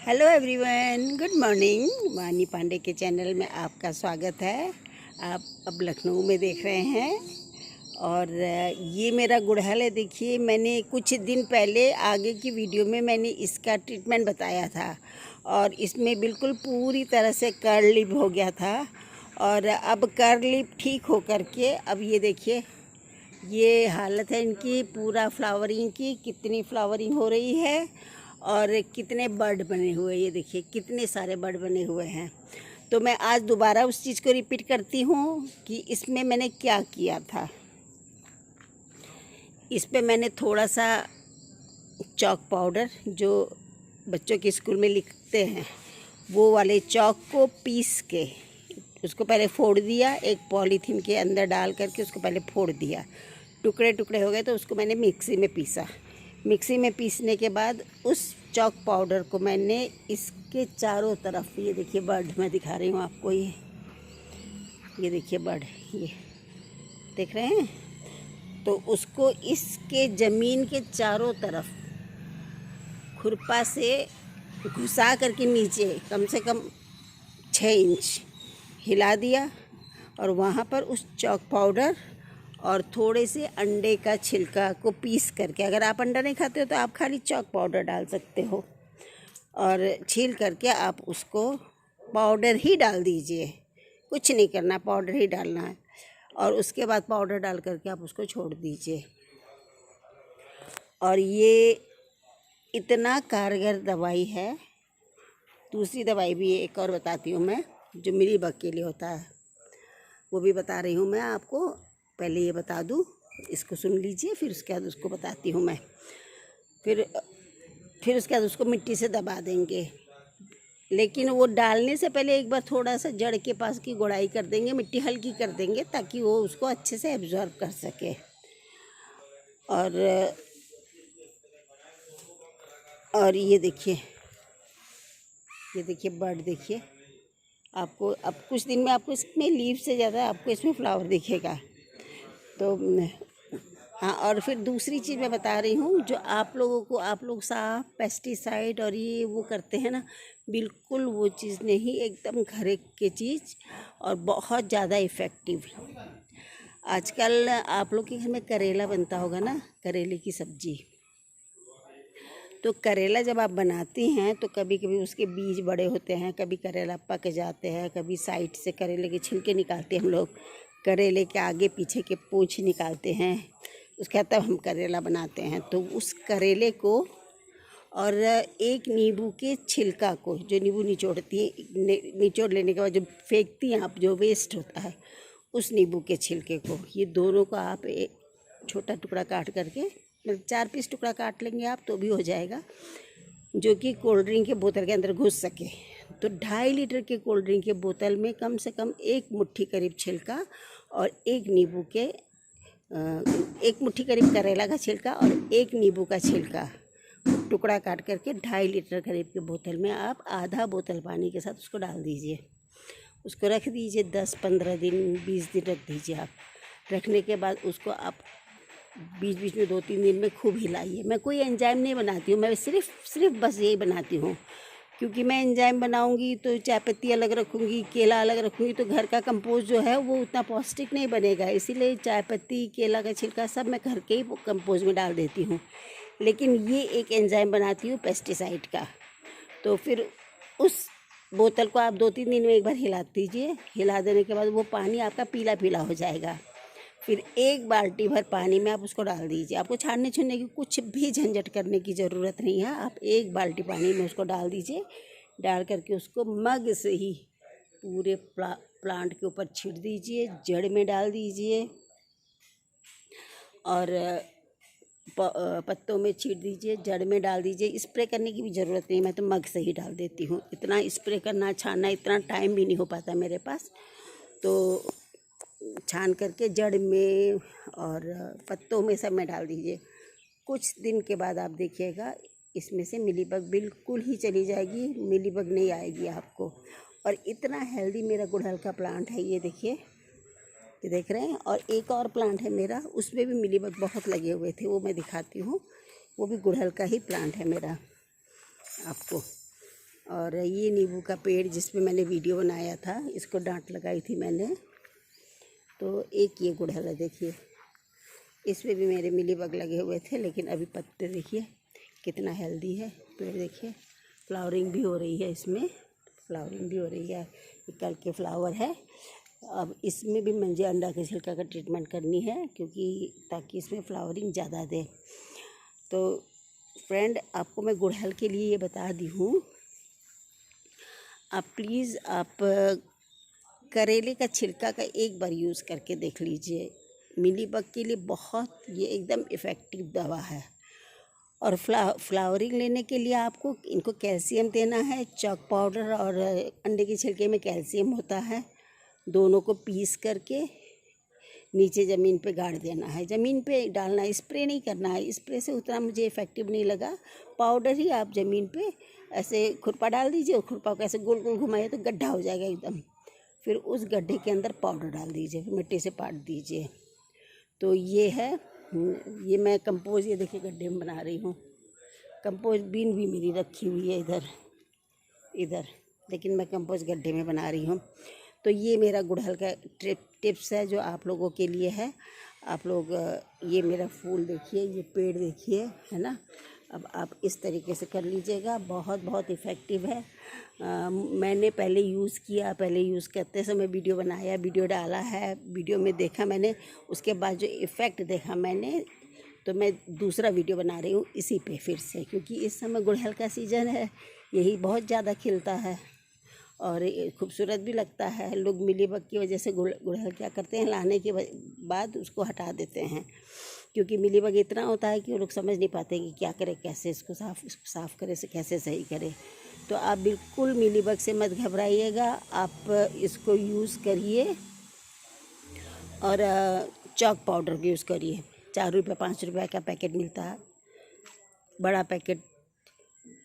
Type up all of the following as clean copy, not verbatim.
Hello everyone, good morning. वानी पांडे के channel में आपका स्वागत है। आप अब लखनऊ में देख रहे हैं और ये मेरा गुड़हल है। देखिए, मैंने कुछ दिन पहले आगे की वीडियो में मैंने इसका ट्रीटमेंट बताया था और इसमें बिल्कुल पूरी तरह से कर्ल लिप हो गया था और अब कर्ल लिप ठीक हो कर के अब ये देखिए ये हालत है इनकी, पूरा फ्लावरिंग की। कितनी फ्लावरिंग हो रही है और कितने बर्ड बने हुए, ये देखिए कितने सारे बर्ड बने हुए हैं। तो मैं आज दोबारा उस चीज़ को रिपीट करती हूँ कि इसमें मैंने क्या किया था। इस पे मैंने थोड़ा सा चॉक पाउडर, जो बच्चों के स्कूल में लिखते हैं, वो वाले चॉक को पीस के उसको पहले फोड़ दिया। एक पॉलीथीन के अंदर डाल करके उसको पहले फोड़ दिया, टुकड़े टुकड़े हो गए तो उसको मैंने मिक्सी में पीसा। मिक्सी में पीसने के बाद उस चॉक पाउडर को मैंने इसके चारों तरफ, ये देखिए बर्ड मैं दिखा रही हूँ आपको, ये देखिए बर्ड, ये देख रहे हैं। तो उसको इसके ज़मीन के चारों तरफ खुरपा से घुसा करके नीचे कम से कम 6 इंच हिला दिया और वहाँ पर उस चॉक पाउडर और थोड़े से अंडे का छिलका को पीस करके, अगर आप अंडा नहीं खाते हो तो आप खाली चॉक पाउडर डाल सकते हो, और छील करके आप उसको पाउडर ही डाल दीजिए। कुछ नहीं करना, पाउडर ही डालना है। और उसके बाद पाउडर डाल करके आप उसको छोड़ दीजिए। और ये इतना कारगर दवाई है। दूसरी दवाई भी एक और बताती हूँ मैं, जो मिलीबग के लिए होता है, वो भी बता रही हूँ मैं आपको। पहले ये बता दूँ, इसको सुन लीजिए, फिर उसके बाद उसको बताती हूँ मैं। फिर उसके बाद उसको मिट्टी से दबा देंगे, लेकिन वो डालने से पहले एक बार थोड़ा सा जड़ के पास की गुड़ाई कर देंगे, मिट्टी हल्की कर देंगे ताकि वो उसको अच्छे से एब्जॉर्ब कर सके। और ये देखिए बर्ड देखिए, आपको अब कुछ दिन में आपको इसमें लीफ से ज़्यादा आपको इसमें फ्लावर दिखेगा। तो हाँ, और फिर दूसरी चीज़ मैं बता रही हूँ, जो आप लोग साफ पेस्टिसाइड और ये वो करते हैं ना, बिल्कुल वो चीज़ नहीं, एकदम घर की चीज़ और बहुत ज़्यादा इफ़ेक्टिव। आजकल आप लोग के घर में करेला बनता होगा ना, करेले की सब्ज़ी। तो करेला जब आप बनाती हैं तो कभी कभी उसके बीज बड़े होते हैं, कभी करेला पक जाते हैं, कभी साइड से करेले के छिलके निकालते हैं हम लोग, करेले के आगे पीछे के पूंछ निकालते हैं, उसके बाद तब हम करेला बनाते हैं। तो उस करेले को और एक नींबू के छिलका को, जो नींबू निचोड़ लेने के बाद जो फेंकती हैं आप, जो वेस्ट होता है, उस नींबू के छिलके को, ये दोनों को आप एक छोटा टुकड़ा काट करके, मतलब 4 पीस टुकड़ा काट लेंगे आप तो भी हो जाएगा, जो कि कोल्ड ड्रिंक के बोतल के अंदर घुस सके। तो 2.5 लीटर के कोल्ड ड्रिंक के बोतल में कम से कम 1 मुट्ठी करीब छिलका और 1 नींबू के 1 मुट्ठी करीब करेला का छिलका और 1 नींबू का छिलका टुकड़ा काट करके 2.5 लीटर करीब के बोतल में आप आधा बोतल पानी के साथ उसको डाल दीजिए। उसको रख दीजिए 10-15 दिन, 20 दिन रख दीजिए आप। रखने के बाद उसको आप बीच बीच में 2-3 दिन में खूब हिलाइए। मैं कोई एंजाइम नहीं बनाती हूँ, मैं सिर्फ बस यही बनाती हूँ, क्योंकि मैं एंजाइम बनाऊँगी तो चाय पत्ती अलग रखूँगी, केला अलग रखूँगी, तो घर का कंपोस्ट जो है वो उतना पौष्टिक नहीं बनेगा। इसीलिए चाय पत्ती, केला का छिलका सब मैं घर के ही कंपोस्ट में डाल देती हूँ। लेकिन ये एक एंजाइम बनाती हूँ पेस्टिसाइड का। तो फिर उस बोतल को आप 2-3 दिन में एक बार हिला दीजिए। हिला देने के बाद वो पानी आपका पीला पीला हो जाएगा। फिर 1 बाल्टी भर पानी में आप उसको डाल दीजिए। आपको छानने छुनने की कुछ भी झंझट करने की ज़रूरत नहीं है। आप 1 बाल्टी पानी में उसको डाल दीजिए। डाल करके उसको मग से ही पूरे प्लांट के ऊपर छीट दीजिए, जड़ में डाल दीजिए और पत्तों में छीट दीजिए, जड़ में डाल दीजिए। स्प्रे करने की भी ज़रूरत नहीं, मैं तो मग से ही डाल देती हूँ। इतना स्प्रे करना, छानना, इतना टाइम भी नहीं हो पाता मेरे पास। तो छान करके जड़ में और पत्तों में सब में डाल दीजिए। कुछ दिन के बाद आप देखिएगा इसमें से मिलीबग बिल्कुल ही चली जाएगी, मिलीबग नहीं आएगी आपको। और इतना हेल्दी मेरा गुड़हल का प्लांट है, ये देखिए, ये देख रहे हैं। और एक और प्लांट है मेरा, उसमें भी मिलीबग बहुत लगे हुए थे, वो मैं दिखाती हूँ। वो भी गुड़हल का ही प्लांट है मेरा आपको। और ये नींबू का पेड़ जिस पे मैंने वीडियो बनाया था, इसको डांट लगाई थी मैंने। तो एक ये गुड़हल है, देखिए इसमें भी मेरे मिलीबग लगे हुए थे, लेकिन अभी पत्ते देखिए कितना हेल्दी है पेड़। देखिए फ्लावरिंग भी हो रही है, इसमें फ्लावरिंग भी हो रही है, कल के फ्लावर है। अब इसमें भी मुझे अंडा के छिलका का ट्रीटमेंट करनी है, क्योंकि ताकि इसमें फ्लावरिंग ज़्यादा दे। तो फ्रेंड, आपको मैं गुड़हल के लिए ये बता दी हूँ, आप प्लीज़ आप करेले का छिलका का एक बार यूज़ करके देख लीजिए। मिलीबग के लिए बहुत ये एकदम इफ़ेक्टिव दवा है। और फ्लावरिंग लेने के लिए आपको इनको कैल्शियम देना है। चॉक पाउडर और अंडे के छिलके में कैल्शियम होता है, दोनों को पीस करके नीचे ज़मीन पे गाड़ देना है। ज़मीन पे डालना है, स्प्रे नहीं करना है। स्प्रे से उतना मुझे इफ़ेक्टिव नहीं लगा। पाउडर ही आप ज़मीन पे ऐसे खुरपा डाल दीजिए, और खुरपा को ऐसे गोल गोल घुमाइए तो गड्ढा हो जाएगा एकदम। फिर उस गड्ढे के अंदर पाउडर डाल दीजिए, फिर मिट्टी से पाट दीजिए। तो ये है, ये मैं कंपोज, ये देखिए गड्ढे में बना रही हूँ। कंपोज बीन भी मेरी रखी हुई है इधर, लेकिन मैं कंपोज गड्ढे में बना रही हूँ। तो ये मेरा गुड़हल का टिप्स है जो आप लोगों के लिए है। आप लोग ये मेरा फूल देखिए, ये पेड़ देखिए, है ना। अब आप इस तरीके से कर लीजिएगा, बहुत बहुत इफ़ेक्टिव है। मैंने पहले यूज़ करते समय वीडियो बनाया, वीडियो डाला है, वीडियो में देखा मैंने, उसके बाद जो इफ़ेक्ट देखा मैंने, तो मैं दूसरा वीडियो बना रही हूँ इसी पे फिर से, क्योंकि इस समय गुड़हल का सीज़न है, यही बहुत ज़्यादा खिलता है और खूबसूरत भी लगता है। लोग मिलीबग की वजह से गुड़हल क्या करते हैं, लाने के बाद उसको हटा देते हैं, क्योंकि मिलीबग इतना होता है कि वो लोग समझ नहीं पाते कि क्या करें, कैसे इसको साफ़ करें, से कैसे सही करें। तो आप बिल्कुल मिलीबग से मत घबराइएगा, आप इसको यूज़ करिए। और चॉक पाउडर भी यूज़ करिए। 4 रुपये 5 रुपये का पैकेट मिलता है, बड़ा पैकेट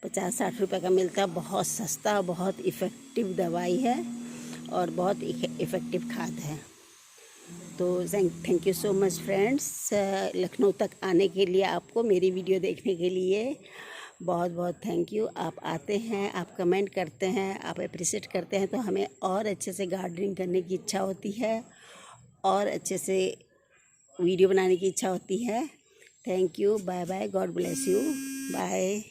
50-60 रुपये का मिलता है। बहुत सस्ता, बहुत इफ़ेक्टिव दवाई है और बहुत इफ़ेक्टिव खाद है। तो thank you so much friends, Lucknow तक आने के लिए, आपको मेरी वीडियो देखने के लिए बहुत बहुत थैंक यू। आप आते हैं, आप कमेंट करते हैं, आप अप्रिशिएट करते हैं, तो हमें और अच्छे से गार्डनिंग करने की इच्छा होती है और अच्छे से वीडियो बनाने की इच्छा होती है। Thank you, bye bye, God bless you, bye,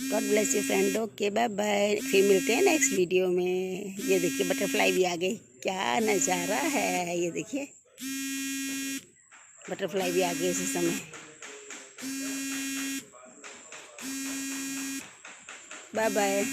God bless you friend, okay bye bye. फिर मिलते हैं नेक्स्ट वीडियो में। ये देखिए बटरफ्लाई भी आ गई, क्या नज़ारा है, ये देखिए बटरफ्लाई भी आ गई इसी समय। Bye bye.